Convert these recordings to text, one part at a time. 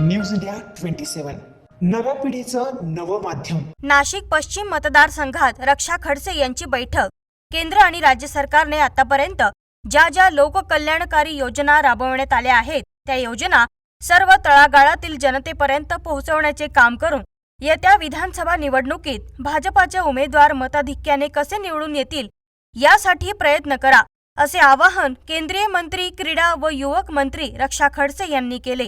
News India 27 नव्या पिढीचं नवं माध्यम। नाशिक पश्चिम मतदारसंघात रक्षा खडसे यांची बैठक। केंद्र आणि राज्य सरकारने आतापर्यंत ज्या लोककल्याणकारी योजना राबवण्यात आल्या आहेत त्या योजना सर्व तळागाळातील जनतेपर्यंत पोहोचवण्याचे काम करून येत्या विधानसभा निवडणुकीत भाजपाचे उमेदवार मताधिक्याने कसे निवडून येतील यासाठी प्रयत्न करा, असे आवाहन केंद्रीय मंत्री क्रीडा व युवक मंत्री रक्षा खडसे यांनी केले।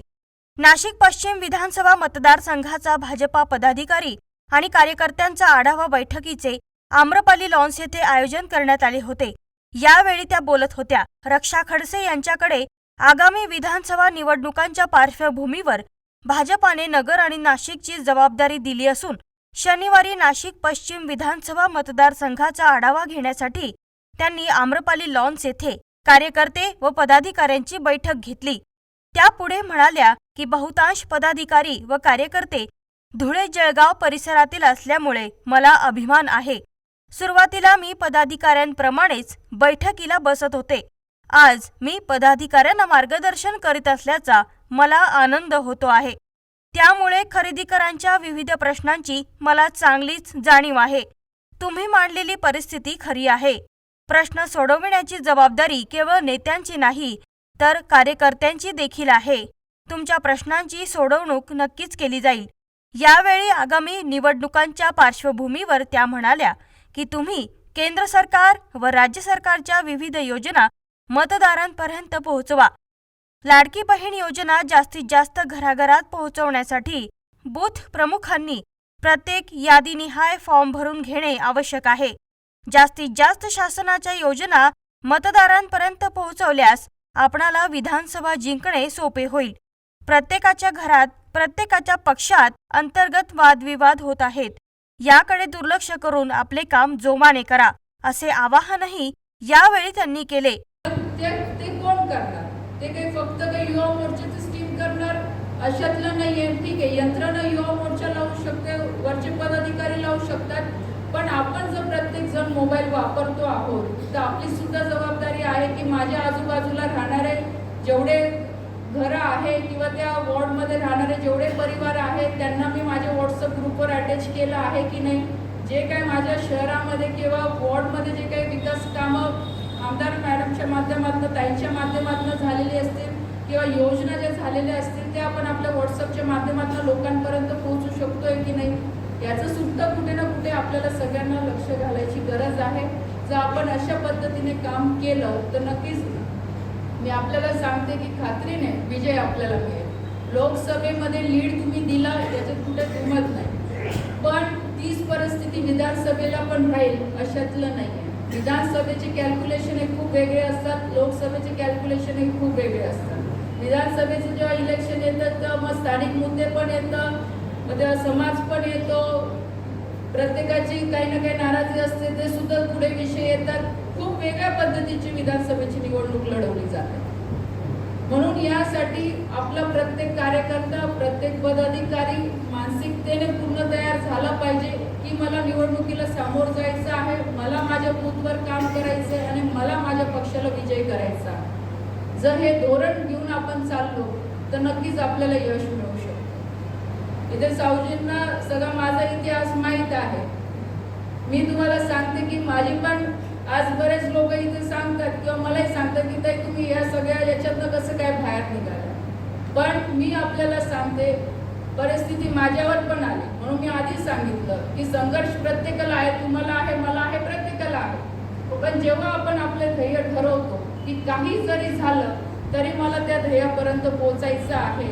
नाशिक पश्चिम विधानसभा मतदारसंघाचा भाजपा पदाधिकारी आणि कार्यकर्त्यांचा आढावा बैठकीचे आम्रपाली लॉन्स येथे आयोजन करण्यात आले होते। यावेळी त्या बोलत होत्या। रक्षा खडसे यांच्याकडे आगामी विधानसभा निवडणुकांच्या पार्श्वभूमीवर भाजपाने नगर आणि नाशिकची जबाबदारी दिली असून शनिवारी नाशिक पश्चिम विधानसभा मतदारसंघाचा आढावा घेण्यासाठी त्यांनी आम्रपाली लॉन्स येथे कार्यकर्ते व पदाधिकाऱ्यांची बैठक घेतली। त्या पुढे म्हणाल्या की बहुतांश पदाधिकारी व कार्यकर्ते धुळे जळगाव परिसरातील असल्यामुळे मला अभिमान आहे। सुरुवातीला मी पदाधिकाऱ्यांप्रमाणेच बैठकीला बसत होते। आज मी पदाधिकाऱ्यांना मार्गदर्शन करीत असल्याचा मला आनंद होतो आहे। त्यामुळे खरेदीकरांच्या विविध प्रश्नांची मला चांगलीच जाणीव आहे। तुम्ही मांडलेली परिस्थिती खरी आहे। प्रश्न सोडवण्याची जबाबदारी केवळ नेत्यांची नाही तर कार्यकर्त्यांची देखील आहे। तुमच्या प्रश्नांची सोडवणूक नक्कीच केली जाईल। यावेळी आगामी निवडणुकांच्या पार्श्वभूमीवर त्या म्हणाल्या की तुम्ही केंद्र सरकार व राज्य सरकारच्या विविध योजना मतदारांपर्यंत पोहोचवा। लाडकी बहीण योजना जास्तीत जास्त घराघरात पोहोचवण्यासाठी बूथ प्रमुखांनी प्रत्येक यादीनिहाय फॉर्म भरून घेणे आवश्यक आहे। जास्तीत जास्त शासनाच्या योजना मतदारांपर्यंत पोहोचवल्यास आपणाला विधानसभा जिंकणे सोपे होईल। प्रत्येकाच्या घरात प्रत्येकाच्या पक्षात अंतर्गत वादविवाद होत आहेत, याकडे दुर्लक्ष करून आपले काम जोमाने करा, असे आवाहनही यावेळी त्यांनी केले। ते कोण करणार? ते काही फक्त काही युवा मोर्चाची स्कीम करणार अशातलं नाहीये। ठीक आहे, यंत्रणा युवा मोर्चा लावू शकते, वरचे पदाधिकारी लावू शकतात, पण आपण जर प्रत्येक जण मोबाईल वापरतो आहोत तर आपली सुद्धा जबाबदारी आहे की माझ्या आजूबाजूला राहणारे जेवढे घरं आहे किंवा त्या वॉर्डमध्ये राहणारे जेवढे परिवार आहेत त्यांना मी माझ्या व्हॉट्सअप ग्रुपवर अटॅच केलं आहे की नाही। जे काय माझ्या शहरामध्ये किंवा वॉर्डमध्ये जे काही विकास कामं आमदार मॅडमच्या माध्यमातून ताईंच्या माध्यमातून झालेली असतील किंवा योजना ज्या झालेल्या असतील त्या आपण आपल्या व्हॉट्सअपच्या माध्यमातून लोकांपर्यंत पोहोचू शकतोय की नाही, याचं सुद्धा कुठे ना कुठे आपल्याला सगळ्यांना लक्ष घालायची गरज आहे। जर आपण अशा पद्धतीने काम केलं तर नक्कीच मी आपल्याला सांगते की खात्रीने विजय आपल्याला मिळेल। लोकसभेमध्ये लीड तुम्ही दिला याच्यात कुठे दुमत नाही, पण तीच परिस्थिती विधानसभेला पण राहील अशातलं नाही आहे। विधानसभेचे कॅल्क्युलेशन हे खूप वेगळे असतात, लोकसभेचे कॅल्क्युलेशन हे खूप वेगळे असतात। विधानसभेचे जेव्हा इलेक्शन येतं तर मग स्थानिक मुद्दे पण येतं, मग तेव्हा समाज पण येतो, प्रत्येकाची काही ना काही नाराजी असते, ते सुद्धा पुढे विषय येतात। खूप वेगळ्या पद्धतीची विधानसभेची निवडणूक लढवली जाते। म्हणून यासाठी आपला प्रत्येक कार्यकर्ता प्रत्येक पदाधिकारी मानसिकतेने पूर्ण तयार झाला पाहिजे की मला निवडणुकीला सामोर जायचं आहे, मला माझ्या बूथवर काम करायचं आहे आणि मला माझ्या पक्षाला विजय करायचा आहे। जर हे धोरण घेऊन आपण चाललो तर नक्कीच आपल्याला यश मिळू शकतं। इथे सावजींना सगळा माझा इतिहास माहीत आहे। मी तुम्हाला सांगते की माझी पण आज बरेच लोक इथे सांगतात किंवा मलाही सांगतात की ताई तुम्ही या सगळ्या याच्यातनं कसं काय बाहेर निघाला, पण मी आपल्याला सांगते परिस्थिती माझ्यावर पण आली। म्हणून मी आधी सांगितलं की संघर्ष प्रत्येकाला आहे, तुम्हाला आहे, मला आहे, प्रत्येकाला आहे, पण जेव्हा आपण आपले ध्येय ठरवतो की काही जरी झालं तरी मला त्या ध्येयापर्यंत पोहोचायचं आहे।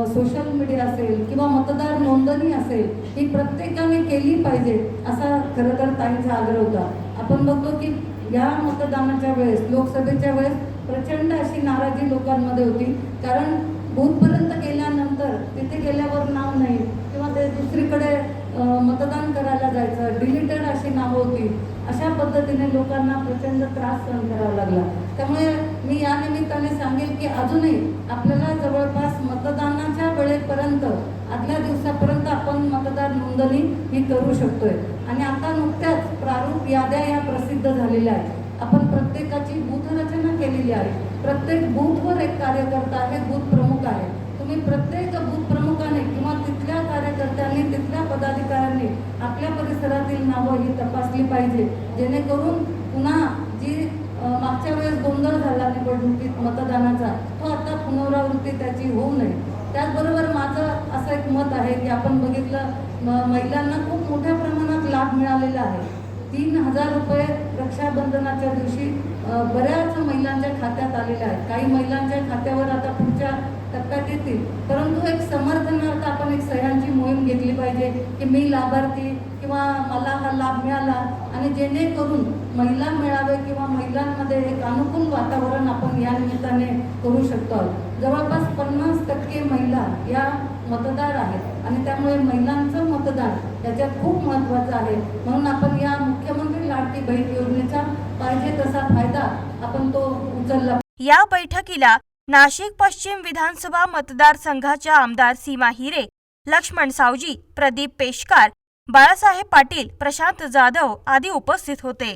सोशल मीडिया असेल किंवा मतदार नोंदणी असेल ही प्रत्येकाने केली पाहिजे असा खरं तर ताईंचा आग्रह होता। आपण बघतो की या मतदानाच्या वेळेस लोकसभेच्या वेळेस प्रचंड अशी नाराजी लोकांमध्ये होती, कारण बूथपर्यंत गेल्यानंतर तिथे गेल्यावर नाव नाही किंवा ते दुसरीकडे मतदान करायला जायचं, डिलीटेड अशी नावं होती। अशा पद्धतीने लोकांना प्रचंड त्रास सहन करावा लागला। त्यामुळे मी या निमित्ताने सांगेल की अजूनही आपल्याला जवळपास मतदानाच्या वेळेपर्यंत आदल्या दिवसापर्यंत आपण मतदार नोंदणी ही करू शकतोय। आणि आता नुकत्याच प्रारूप याद्या या प्रसिद्ध झालेल्या आहेत। आपण प्रत्येकाची बूथ रचना केलेली आहे, प्रत्येक बूथवर एक कार्यकर्ता आहे, बूथ प्रमुख आहे। तुम्ही प्रत्येक बूथ असतील नावं ही तपासली पाहिजे, जेणेकरून पुन्हा जी मागच्या वेळेस गोंधळ झाला निवडणुकीत मतदानाचा, तो आता पुनरावृत्ती त्याची होऊ नये. त्याचबरोबर माझं असं एक मत आहे की आपण बघितलं महिलांना खूप मोठ्या प्रमाणात लाभ मिळालेला आहे. 3,000 रुपये रक्षाबंधनाच्या दिवशी बऱ्याच महिलांच्या खात्यात आलेले आहेत. काही महिलांच्या खात्यावर आता पुढच्या टप्प्यात येतील, परंतु एक समर्थनार्थ आपण एक सह्यांची मोहीम घेतली पाहिजे की मी लाभार्थी किंवा मला हा लाभ मिळाला, आणि जेणेकरून महिला मेळावे किंवा महिलांमध्ये एक अनुकूल वातावरण आपण या निमित्ताने करू शकतो. जवळपास 50% महिला या मतदार आहेत आणि त्यामुळे महिलांचं मतदान त्याच्यात खूप महत्त्वाचं आहे. म्हणून आपण या मुख्यमंत्री लाडकी बहीण योजनेचा पाहिजे तसा फायदा आपण तो उचलला. या बैठकीला नाशिक पश्चिम विधानसभा मतदारसंघाच्या आमदार सीमा हिरे, लक्ष्मण सावजी, प्रदीप पेशकार, बाळासाहेब पाटील, प्रशांत जाधव आदी उपस्थित होते.